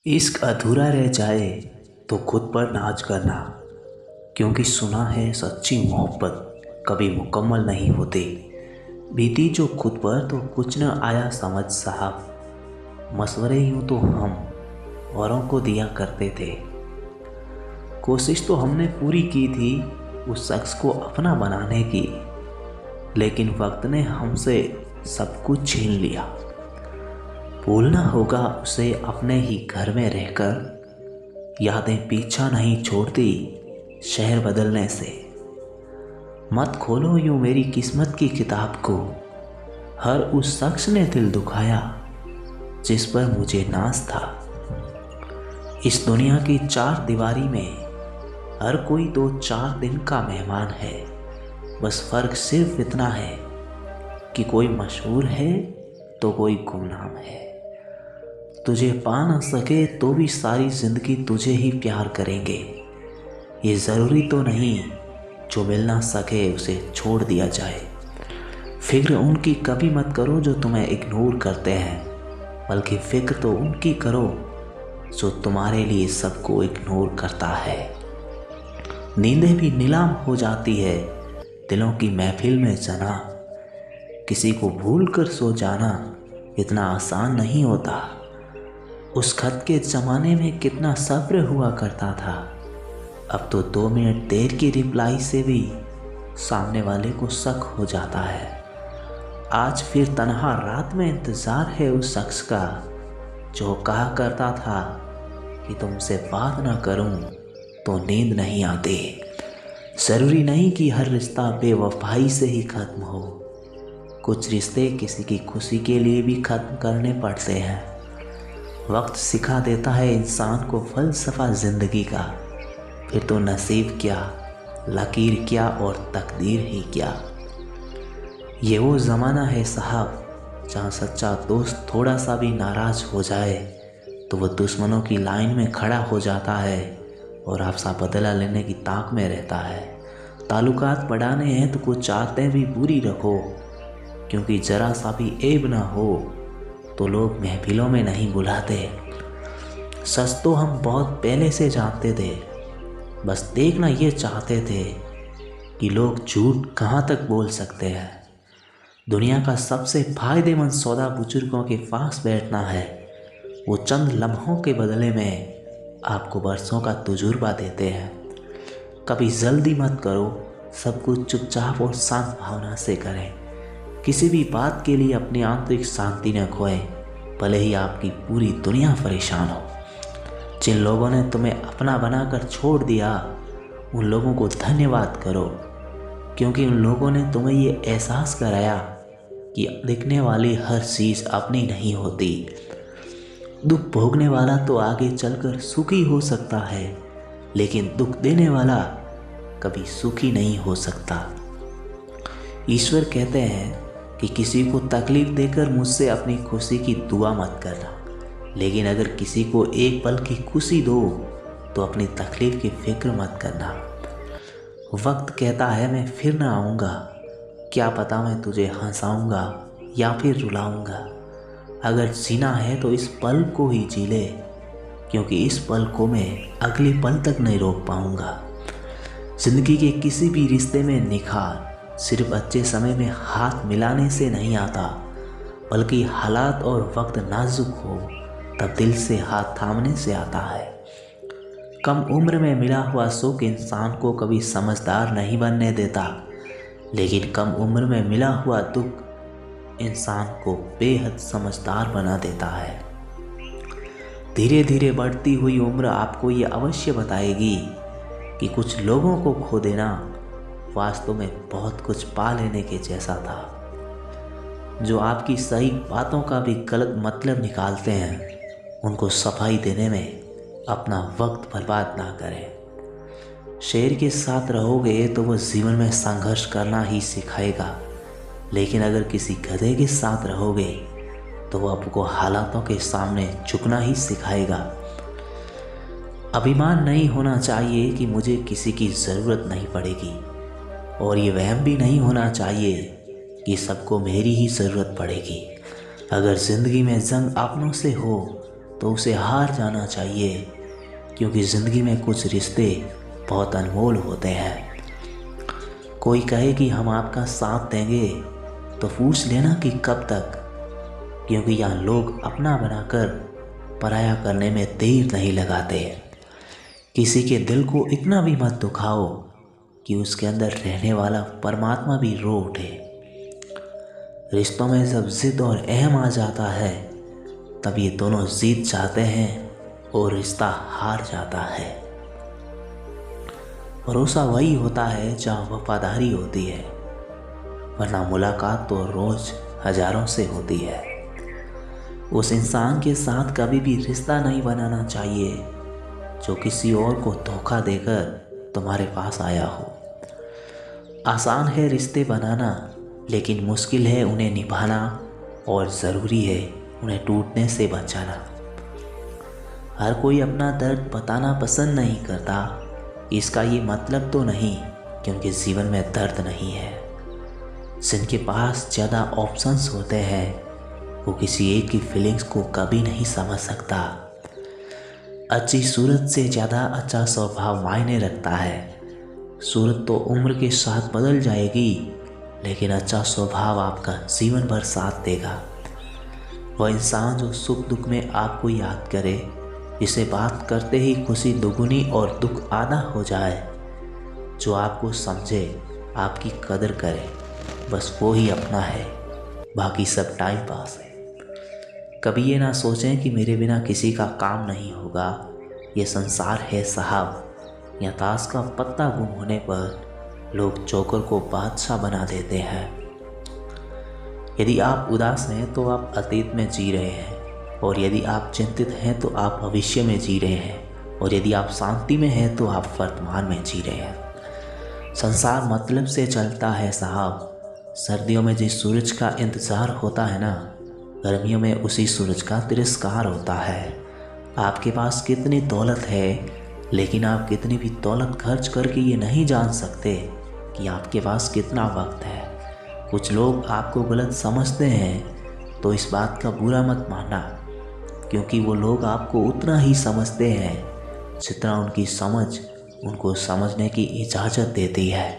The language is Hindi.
इश्क अधूरा रह जाए तो खुद पर नाज करना, क्योंकि सुना है सच्ची मोहब्बत कभी मुकम्मल नहीं होती। बीती जो खुद पर तो कुछ न आया समझ साहब, मशवरे यूं तो हम औरों को दिया करते थे। कोशिश तो हमने पूरी की थी उस शख्स को अपना बनाने की, लेकिन वक्त ने हमसे सब कुछ छीन लिया। भूलना होगा उसे अपने ही घर में रहकर, यादें पीछा नहीं छोड़ती शहर बदलने से। मत खोलो यूं मेरी किस्मत की किताब को, हर उस शख्स ने दिल दुखाया जिस पर मुझे नाज था। इस दुनिया की चार दीवारी में हर कोई 2-4 दिन का मेहमान है, बस फर्क सिर्फ इतना है कि कोई मशहूर है तो कोई गुमनाम है। तुझे पा ना सके तो भी सारी जिंदगी तुझे ही प्यार करेंगे। ये ज़रूरी तो नहीं जो मिल ना सके उसे छोड़ दिया जाए। फिक्र उनकी कभी मत करो जो तुम्हें इग्नोर करते हैं, बल्कि फिक्र तो उनकी करो जो तुम्हारे लिए सबको इग्नोर करता है। नींदें भी नीलाम हो जाती है दिलों की महफिल में जना, किसी को भूल कर सो जाना इतना आसान नहीं होता। उस खत के ज़माने में कितना सब्र हुआ करता था, अब तो 2 मिनट देर की रिप्लाई से भी सामने वाले को शक हो जाता है। आज फिर तन्हा रात में इंतज़ार है उस शख्स का जो कहा करता था कि तुमसे बात ना करूं तो नींद नहीं आती। ज़रूरी नहीं कि हर रिश्ता बेवफाई से ही ख़त्म हो, कुछ रिश्ते किसी की खुशी के लिए भी ख़त्म करने पड़ते हैं। वक्त सिखा देता है इंसान को फ़लसफ़ा ज़िंदगी का, फिर तो नसीब क्या, लकीर क्या और तकदीर ही क्या। ये वो ज़माना है साहब जहाँ सच्चा दोस्त थोड़ा सा भी नाराज़ हो जाए तो वह दुश्मनों की लाइन में खड़ा हो जाता है और आपसा बदला लेने की ताक में रहता है। ताल्लुकात बढ़ाने हैं तो कुछ चाहते भी पूरी रखो, क्योंकि ज़रा सा भी ऐब ना हो तो लोग महफिलों में नहीं बुलाते। सच तो हम बहुत पहले से जानते थे, बस देखना ये चाहते थे कि लोग झूठ कहाँ तक बोल सकते हैं। दुनिया का सबसे फायदेमंद सौदा बुजुर्गों के पास बैठना है। वो चंद लम्हों के बदले में आपको बरसों का तजुर्बा देते हैं। कभी जल्दी मत करो, सब कुछ चुपचाप और शांत भावना से करें। किसी भी बात के लिए अपनी आंतरिक शांति न खोएं, भले ही आपकी पूरी दुनिया परेशान हो। जिन लोगों ने तुम्हें अपना बनाकर छोड़ दिया उन लोगों को धन्यवाद करो, क्योंकि उन लोगों ने तुम्हें ये एहसास कराया कि दिखने वाली हर चीज़ अपनी नहीं होती। दुख भोगने वाला तो आगे चलकर सुखी हो सकता है, लेकिन दुख देने वाला कभी सुखी नहीं हो सकता। ईश्वर कहते हैं कि किसी को तकलीफ़ देकर मुझसे अपनी खुशी की दुआ मत करना, लेकिन अगर किसी को एक पल की खुशी दो तो अपनी तकलीफ़ की फिक्र मत करना। वक्त कहता है मैं फिर ना आऊँगा, क्या पता मैं तुझे हंसाऊँगा या फिर रुलाऊँगा। अगर जीना है तो इस पल को ही जी ले, क्योंकि इस पल को मैं अगले पल तक नहीं रोक पाऊँगा। ज़िंदगी के किसी भी रिश्ते में निखार सिर्फ अच्छे समय में हाथ मिलाने से नहीं आता, बल्कि हालात और वक्त नाजुक हो तब दिल से हाथ थामने से आता है। कम उम्र में मिला हुआ सुख इंसान को कभी समझदार नहीं बनने देता, लेकिन कम उम्र में मिला हुआ दुख इंसान को बेहद समझदार बना देता है। धीरे धीरे बढ़ती हुई उम्र आपको ये अवश्य बताएगी कि कुछ लोगों को खो देना वास्तव में बहुत कुछ पा लेने के जैसा था। जो आपकी सही बातों का भी गलत मतलब निकालते हैं, उनको सफाई देने में अपना वक्त बर्बाद ना करें। शेर के साथ रहोगे तो वह जीवन में संघर्ष करना ही सिखाएगा, लेकिन अगर किसी गधे के साथ रहोगे तो वह आपको हालातों के सामने झुकना ही सिखाएगा। अभिमान नहीं होना चाहिए कि मुझे किसी की ज़रूरत नहीं पड़ेगी, और ये वहम भी नहीं होना चाहिए कि सबको मेरी ही ज़रूरत पड़ेगी। अगर ज़िंदगी में जंग अपनों से हो तो उसे हार जाना चाहिए, क्योंकि ज़िंदगी में कुछ रिश्ते बहुत अनमोल होते हैं। कोई कहे कि हम आपका साथ देंगे तो पूछ लेना कि कब तक, क्योंकि यहाँ लोग अपना बनाकर पराया करने में देर नहीं लगाते। किसी के दिल को इतना भी मत दुखाओ कि उसके अंदर रहने वाला परमात्मा भी रो उठे। रिश्तों में जब जिद और अहम आ जाता है तब ये दोनों जीत जाते हैं और रिश्ता हार जाता है। भरोसा वही होता है जहाँ वफादारी होती है, वरना मुलाकात तो रोज हजारों से होती है। उस इंसान के साथ कभी भी रिश्ता नहीं बनाना चाहिए जो किसी और को धोखा देकर तुम्हारे पास आया हो। आसान है रिश्ते बनाना, लेकिन मुश्किल है उन्हें निभाना, और ज़रूरी है उन्हें टूटने से बचाना। हर कोई अपना दर्द बताना पसंद नहीं करता, इसका ये मतलब तो नहीं क्योंकि जीवन में दर्द नहीं है। जिनके पास ज़्यादा ऑप्शंस होते हैं वो किसी एक की फीलिंग्स को कभी नहीं समझ सकता। अच्छी सूरत से ज़्यादा अच्छा स्वभाव मायने रखता है। सूरत तो उम्र के साथ बदल जाएगी, लेकिन अच्छा स्वभाव आपका जीवन भर साथ देगा। वह इंसान जो सुख दुख में आपको याद करे, जिसे बात करते ही खुशी दुगुनी और दुख आधा हो जाए, जो आपको समझे, आपकी कदर करे, बस वो ही अपना है, बाकी सब टाइम पास है। कभी ये ना सोचें कि मेरे बिना किसी का काम नहीं होगा। ये संसार है साहब, या ताश का पत्ता गुम होने पर लोग जोकर को बादशाह बना देते हैं। यदि आप उदास हैं तो आप अतीत में जी रहे हैं, और यदि आप चिंतित हैं तो आप भविष्य में जी रहे हैं, और यदि आप शांति में हैं तो आप वर्तमान में जी रहे हैं। संसार मतलब से चलता है साहब। सर्दियों में जिस सूरज का इंतज़ार होता है ना, गर्मियों में उसी सूरज का तिरस्कार होता है। आपके पास कितनी दौलत है, लेकिन आप कितनी भी दौलत खर्च करके ये नहीं जान सकते कि आपके पास कितना वक्त है। कुछ लोग आपको गलत समझते हैं तो इस बात का बुरा मत मानना, क्योंकि वो लोग आपको उतना ही समझते हैं जितना उनकी समझ उनको समझने की इजाज़त देती है।